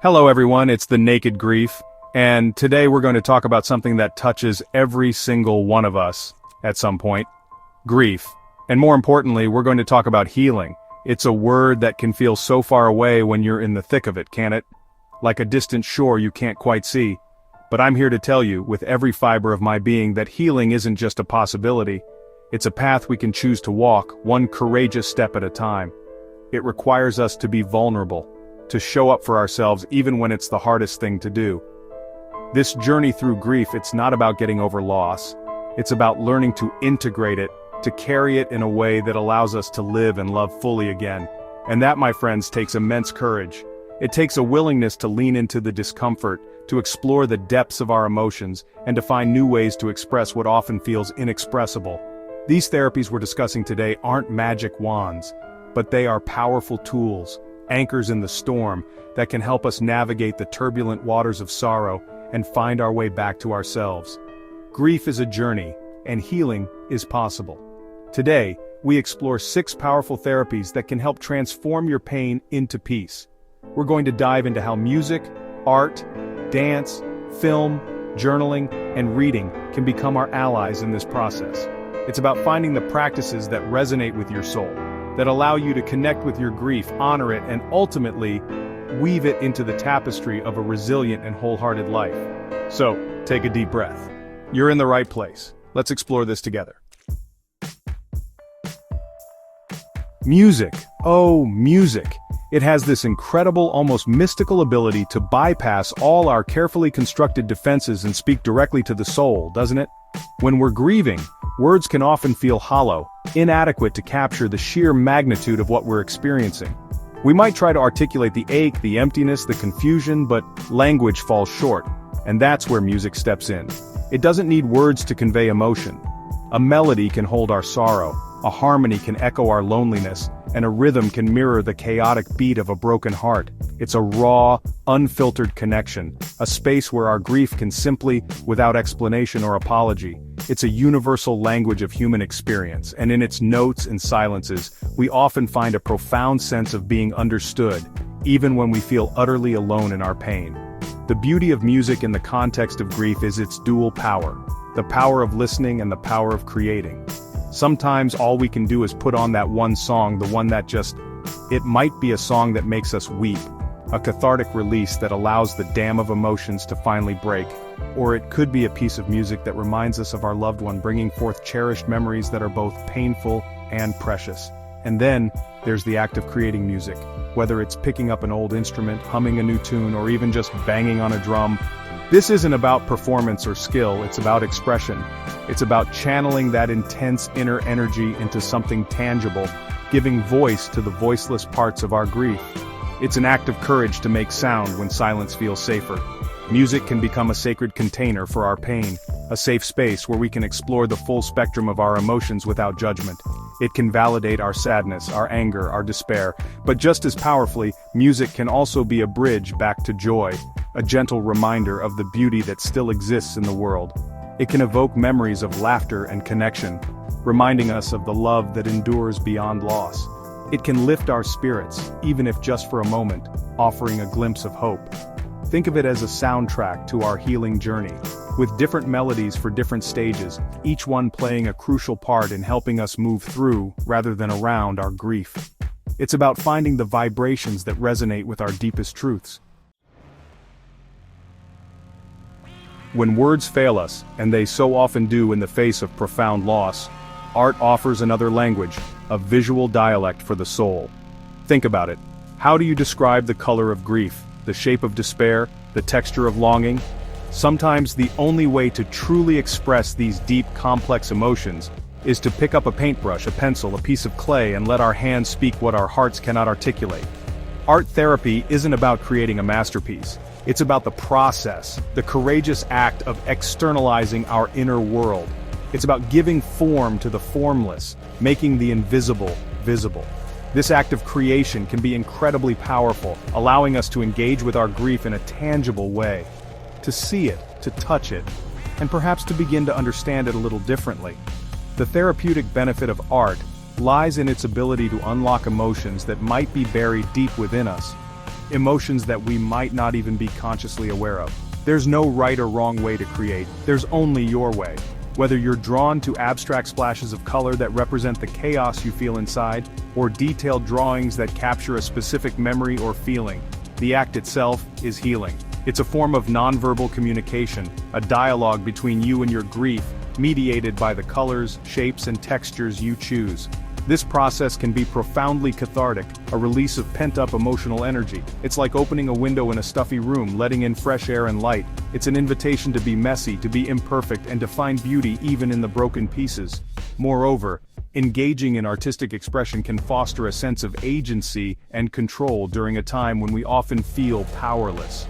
Hello everyone, it's the Naked Grief, and today we're going to talk about something that touches every single one of us at some point. Grief. And more importantly, we're going to talk about healing. It's a word that can feel so far away when you're in the thick of it, can't it? Like a distant shore you can't quite see. But I'm here to tell you, with every fiber of my being, that healing isn't just a possibility. It's a path we can choose to walk, one courageous step at a time. It requires us to be vulnerable, to show up for ourselves even when it's the hardest thing to do. This journey through grief, it's not about getting over loss. It's about learning to integrate it, to carry it in a way that allows us to live and love fully again. And that, my friends, takes immense courage. It takes a willingness to lean into the discomfort, to explore the depths of our emotions, and to find new ways to express what often feels inexpressible. These therapies we're discussing today aren't magic wands, but they are powerful tools, anchors in the storm, that can help us navigate the turbulent waters of sorrow and find our way back to ourselves. Grief is a journey, and healing is possible. Today, we explore 6 powerful therapies that can help transform your pain into peace. We're going to dive into how music, art, dance, film, journaling, and reading can become our allies in this process. It's about finding the practices that resonate with your soul, that allow you to connect with your grief, honor it, and ultimately, weave it into the tapestry of a resilient and wholehearted life. So, take a deep breath. You're in the right place. Let's explore this together. Music. Oh, music. It has this incredible, almost mystical ability to bypass all our carefully constructed defenses and speak directly to the soul, doesn't it? When we're grieving, words can often feel hollow, inadequate to capture the sheer magnitude of what we're experiencing. We might try to articulate the ache, the emptiness, the confusion, but language falls short, and that's where music steps in. It doesn't need words to convey emotion. A melody can hold our sorrow, a harmony can echo our loneliness, and a rhythm can mirror the chaotic beat of a broken heart. It's a raw, unfiltered connection, a space where our grief can simply, without explanation or apology. It's a universal language of human experience, and in its notes and silences, we often find a profound sense of being understood, even when we feel utterly alone in our pain. The beauty of music in the context of grief is its dual power, the power of listening and the power of creating. Sometimes all we can do is put on that one song, the one that it might be a song that makes us weep, a cathartic release that allows the dam of emotions to finally break. Or it could be a piece of music that reminds us of our loved one, bringing forth cherished memories that are both painful and precious. And then, there's the act of creating music. Whether it's picking up an old instrument, humming a new tune, or even just banging on a drum. This isn't about performance or skill, it's about expression. It's about channeling that intense inner energy into something tangible, giving voice to the voiceless parts of our grief. It's an act of courage to make sound when silence feels safer. Music can become a sacred container for our pain, a safe space where we can explore the full spectrum of our emotions without judgment. It can validate our sadness, our anger, our despair, but just as powerfully, music can also be a bridge back to joy, a gentle reminder of the beauty that still exists in the world. It can evoke memories of laughter and connection, reminding us of the love that endures beyond loss. It can lift our spirits, even if just for a moment, offering a glimpse of hope. Think of it as a soundtrack to our healing journey, with different melodies for different stages, each one playing a crucial part in helping us move through, rather than around, our grief. It's about finding the vibrations that resonate with our deepest truths. When words fail us, and they so often do in the face of profound loss, art offers another language, a visual dialect for the soul. Think about it. How do you describe the color of grief, the shape of despair, the texture of longing? Sometimes the only way to truly express these deep, complex emotions is to pick up a paintbrush, a pencil, a piece of clay, and let our hands speak what our hearts cannot articulate. Art therapy isn't about creating a masterpiece. It's about the process, the courageous act of externalizing our inner world. It's about giving form to the formless, making the invisible visible. This act of creation can be incredibly powerful, allowing us to engage with our grief in a tangible way, to see it, to touch it, and perhaps to begin to understand it a little differently. The therapeutic benefit of art lies in its ability to unlock emotions that might be buried deep within us. emotions that we might not even be consciously aware of. There's no right or wrong way to create, there's only your way. Whether you're drawn to abstract splashes of color that represent the chaos you feel inside, or detailed drawings that capture a specific memory or feeling, the act itself is healing. It's a form of nonverbal communication, a dialogue between you and your grief, mediated by the colors, shapes, and textures you choose. This process can be profoundly cathartic, a release of pent-up emotional energy. It's like opening a window in a stuffy room, letting in fresh air and light. It's an invitation to be messy, to be imperfect, and to find beauty even in the broken pieces. Moreover, engaging in artistic expression can foster a sense of agency and control during a time when we often feel powerless.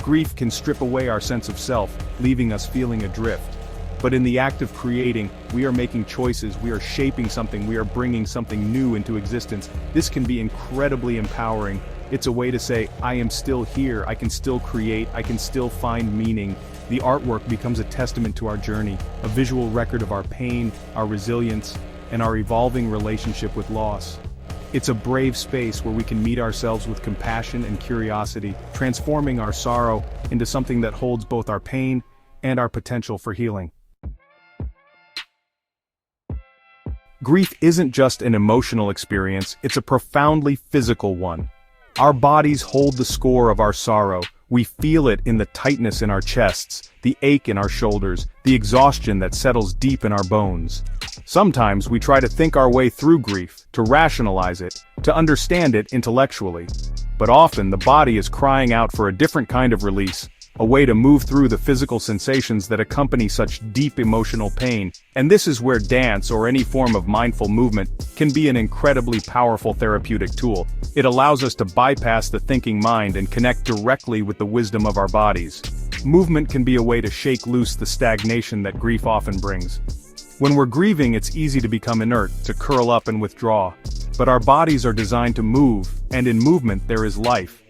Grief can strip away our sense of self, leaving us feeling adrift. But in the act of creating, we are making choices, we are shaping something, we are bringing something new into existence. This can be incredibly empowering. It's a way to say, I am still here, I can still create, I can still find meaning. The artwork becomes a testament to our journey, a visual record of our pain, our resilience, and our evolving relationship with loss. It's a brave space where we can meet ourselves with compassion and curiosity, transforming our sorrow into something that holds both our pain and our potential for healing. Grief isn't just an emotional experience, it's a profoundly physical one. Our bodies hold the score of our sorrow. We feel it in the tightness in our chests, the ache in our shoulders, the exhaustion that settles deep in our bones. Sometimes we try to think our way through grief, to rationalize it, to understand it intellectually. But often the body is crying out for a different kind of release, a way to move through the physical sensations that accompany such deep emotional pain. And this is where dance or any form of mindful movement can be an incredibly powerful therapeutic tool. It allows us to bypass the thinking mind and connect directly with the wisdom of our bodies. Movement can be a way to shake loose the stagnation that grief often brings. When we're grieving, it's easy to become inert, to curl up and withdraw. But our bodies are designed to move, and in movement there is life.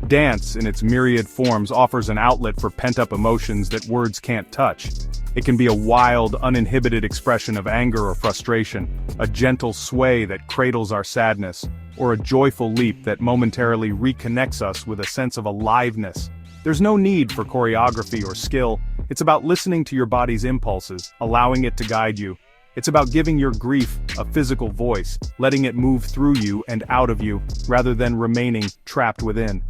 Dance, in its myriad forms, offers an outlet for pent-up emotions that words can't touch. It can be a wild, uninhibited expression of anger or frustration, a gentle sway that cradles our sadness, or a joyful leap that momentarily reconnects us with a sense of aliveness. There's no need for choreography or skill. It's about listening to your body's impulses, allowing it to guide you. It's about giving your grief a physical voice, letting it move through you and out of you, rather than remaining trapped within.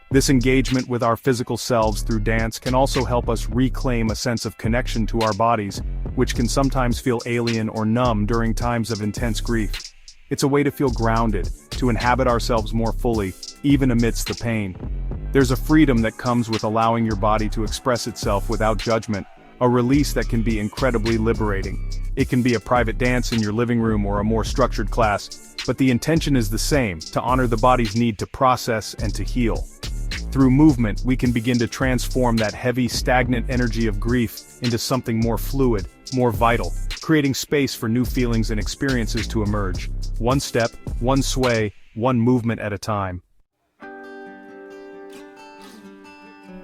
This engagement with our physical selves through dance can also help us reclaim a sense of connection to our bodies, which can sometimes feel alien or numb during times of intense grief. It's a way to feel grounded, to inhabit ourselves more fully, even amidst the pain. There's a freedom that comes with allowing your body to express itself without judgment, a release that can be incredibly liberating. It can be a private dance in your living room or a more structured class, but the intention is the same, to honor the body's need to process and to heal. Through movement, we can begin to transform that heavy, stagnant energy of grief into something more fluid, more vital, creating space for new feelings and experiences to emerge. One step, one sway, one movement at a time.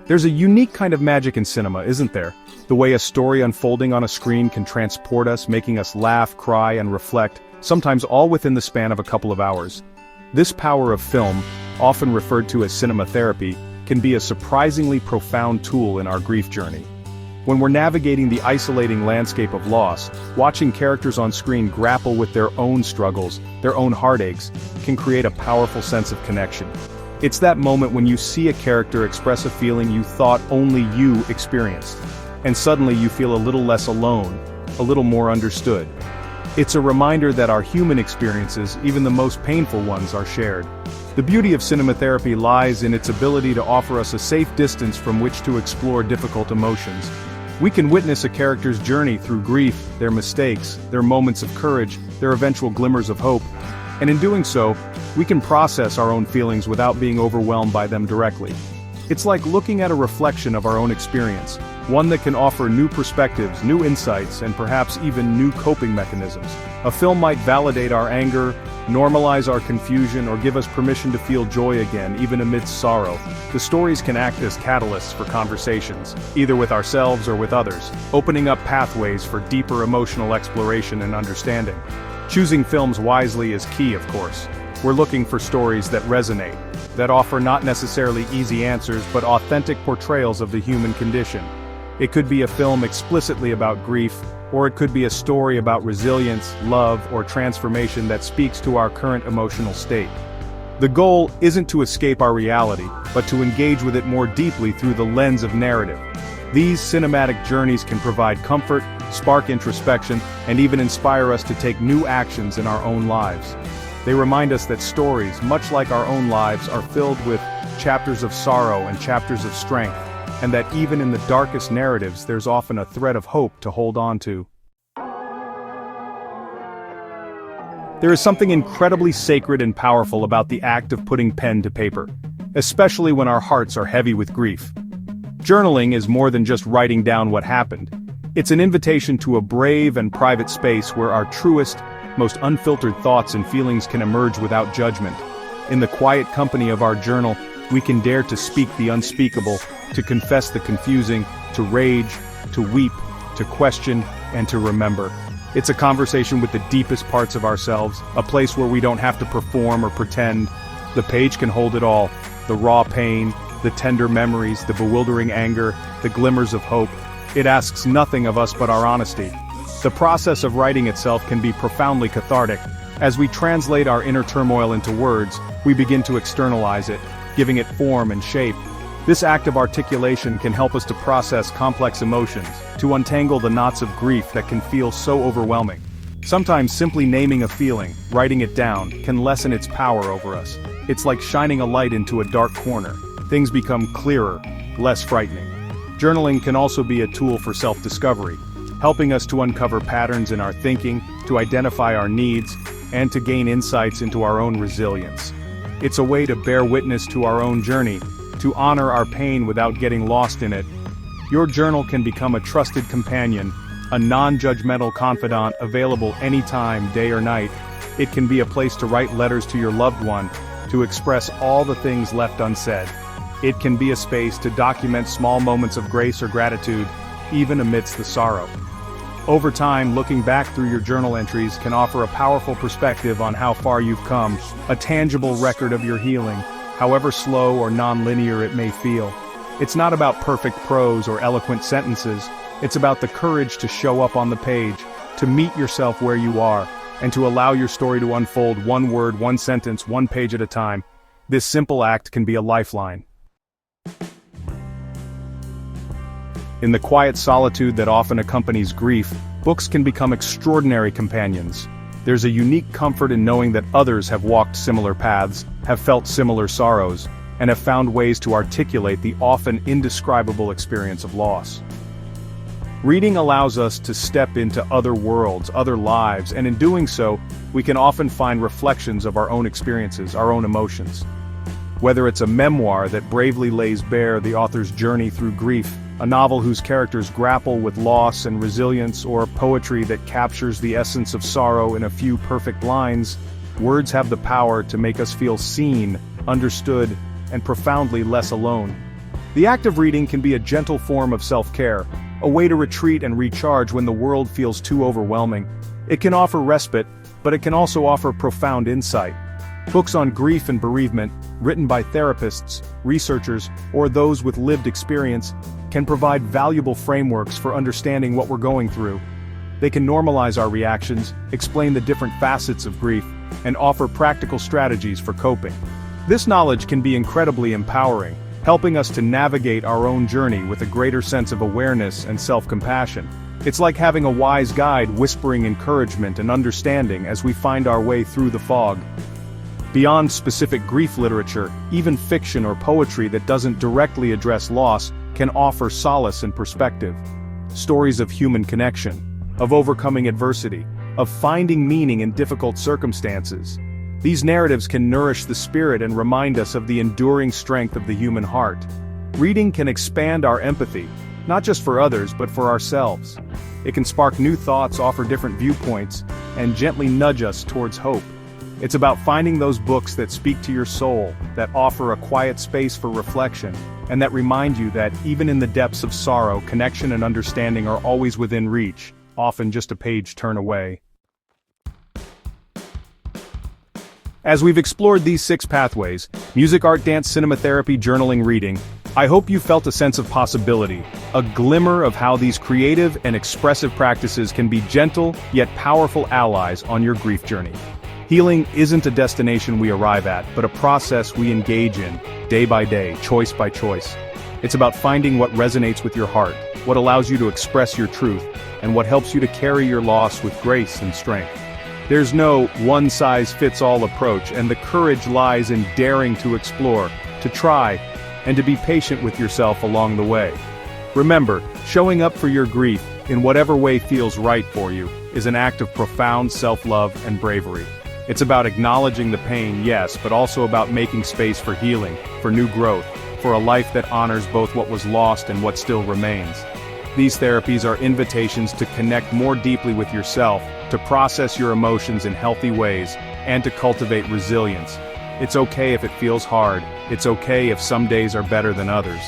There's a unique kind of magic in cinema, isn't there? The way a story unfolding on a screen can transport us, making us laugh, cry, and reflect, sometimes all within the span of a couple of hours. This power of film, often referred to as cinema therapy, can be a surprisingly profound tool in our grief journey. When we're navigating the isolating landscape of loss, watching characters on screen grapple with their own struggles, their own heartaches, can create a powerful sense of connection. It's that moment when you see a character express a feeling you thought only you experienced, and suddenly you feel a little less alone, a little more understood. It's a reminder that our human experiences, even the most painful ones, are shared. The beauty of cinema therapy lies in its ability to offer us a safe distance from which to explore difficult emotions. We can witness a character's journey through grief, their mistakes, their moments of courage, their eventual glimmers of hope. And in doing so, we can process our own feelings without being overwhelmed by them directly. It's like looking at a reflection of our own experience, one that can offer new perspectives, new insights, and perhaps even new coping mechanisms. A film might validate our anger, normalize our confusion, or give us permission to feel joy again, even amidst sorrow. The stories can act as catalysts for conversations, either with ourselves or with others, opening up pathways for deeper emotional exploration and understanding. Choosing films wisely is key, of course. We're looking for stories that resonate, that offer not necessarily easy answers but authentic portrayals of the human condition. It could be a film explicitly about grief, or it could be a story about resilience, love, or transformation that speaks to our current emotional state. The goal isn't to escape our reality, but to engage with it more deeply through the lens of narrative. These cinematic journeys can provide comfort, spark introspection, and even inspire us to take new actions in our own lives. They remind us that stories, much like our own lives, are filled with chapters of sorrow and chapters of strength, and that even in the darkest narratives there's often a thread of hope to hold on to. There is something incredibly sacred and powerful about the act of putting pen to paper, especially when our hearts are heavy with grief. Journaling is more than just writing down what happened. It's an invitation to a brave and private space where our truest, most unfiltered thoughts and feelings can emerge without judgment. In the quiet company of our journal, we can dare to speak the unspeakable, to confess the confusing, to rage, to weep, to question, and to remember. It's a conversation with the deepest parts of ourselves, a place where we don't have to perform or pretend. The page can hold it all: the raw pain, the tender memories, the bewildering anger, the glimmers of hope. It asks nothing of us but our honesty. The process of writing itself can be profoundly cathartic. As we translate our inner turmoil into words, we begin to externalize it, giving it form and shape. This act of articulation can help us to process complex emotions, to untangle the knots of grief that can feel so overwhelming. Sometimes simply naming a feeling, writing it down, can lessen its power over us. It's like shining a light into a dark corner. Things become clearer, less frightening. Journaling can also be a tool for self-discovery, helping us to uncover patterns in our thinking, to identify our needs, and to gain insights into our own resilience. It's a way to bear witness to our own journey, to honor our pain without getting lost in it. Your journal can become a trusted companion, a non-judgmental confidant available anytime, day or night. It can be a place to write letters to your loved one, to express all the things left unsaid. It can be a space to document small moments of grace or gratitude, even amidst the sorrow. Over time, looking back through your journal entries can offer a powerful perspective on how far you've come, a tangible record of your healing, however slow or non-linear it may feel. It's not about perfect prose or eloquent sentences. It's about the courage to show up on the page, to meet yourself where you are, and to allow your story to unfold one word, one sentence, one page at a time. This simple act can be a lifeline. In the quiet solitude that often accompanies grief, books can become extraordinary companions. There's a unique comfort in knowing that others have walked similar paths, have felt similar sorrows, and have found ways to articulate the often indescribable experience of loss. Reading allows us to step into other worlds, other lives, and in doing so, we can often find reflections of our own experiences, our own emotions. Whether it's a memoir that bravely lays bare the author's journey through grief, a novel whose characters grapple with loss and resilience, or poetry that captures the essence of sorrow in a few perfect lines, words have the power to make us feel seen, understood, and profoundly less alone. The act of reading can be a gentle form of self-care, a way to retreat and recharge when the world feels too overwhelming. It can offer respite, but it can also offer profound insight. Books on grief and bereavement, written by therapists, researchers, or those with lived experience, can provide valuable frameworks for understanding what we're going through. They can normalize our reactions, explain the different facets of grief, and offer practical strategies for coping. This knowledge can be incredibly empowering, helping us to navigate our own journey with a greater sense of awareness and self-compassion. It's like having a wise guide whispering encouragement and understanding as we find our way through the fog. Beyond specific grief literature, even fiction or poetry that doesn't directly address loss can offer solace and perspective. Stories of human connection, of overcoming adversity, of finding meaning in difficult circumstances. These narratives can nourish the spirit and remind us of the enduring strength of the human heart. Reading can expand our empathy, not just for others but for ourselves. It can spark new thoughts, offer different viewpoints, and gently nudge us towards hope. It's about finding those books that speak to your soul, that offer a quiet space for reflection, and that remind you that even in the depths of sorrow, connection and understanding are always within reach, often just a page turn away. As we've explored these 6 pathways, music, art, dance, cinema, therapy, journaling, reading, I hope you felt a sense of possibility, a glimmer of how these creative and expressive practices can be gentle yet powerful allies on your grief journey. Healing isn't a destination we arrive at, but a process we engage in, day by day, choice by choice. It's about finding what resonates with your heart, what allows you to express your truth, and what helps you to carry your loss with grace and strength. There's no one-size-fits-all approach, and the courage lies in daring to explore, to try, and to be patient with yourself along the way. Remember, showing up for your grief, in whatever way feels right for you, is an act of profound self-love and bravery. It's about acknowledging the pain, yes, but also about making space for healing, for new growth, for a life that honors both what was lost and what still remains. These therapies are invitations to connect more deeply with yourself, to process your emotions in healthy ways, and to cultivate resilience. It's okay if it feels hard, it's okay if some days are better than others.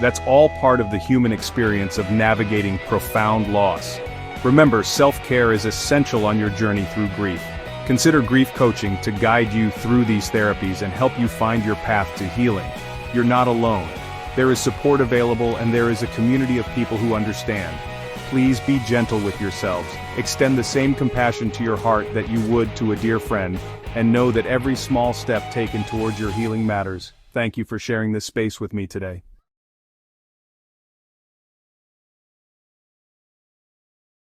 That's all part of the human experience of navigating profound loss. Remember, self-care is essential on your journey through grief. Consider grief coaching to guide you through these therapies and help you find your path to healing. You're not alone. There is support available, and there is a community of people who understand. Please be gentle with yourselves. Extend the same compassion to your heart that you would to a dear friend, and know that every small step taken towards your healing matters. Thank you for sharing this space with me today.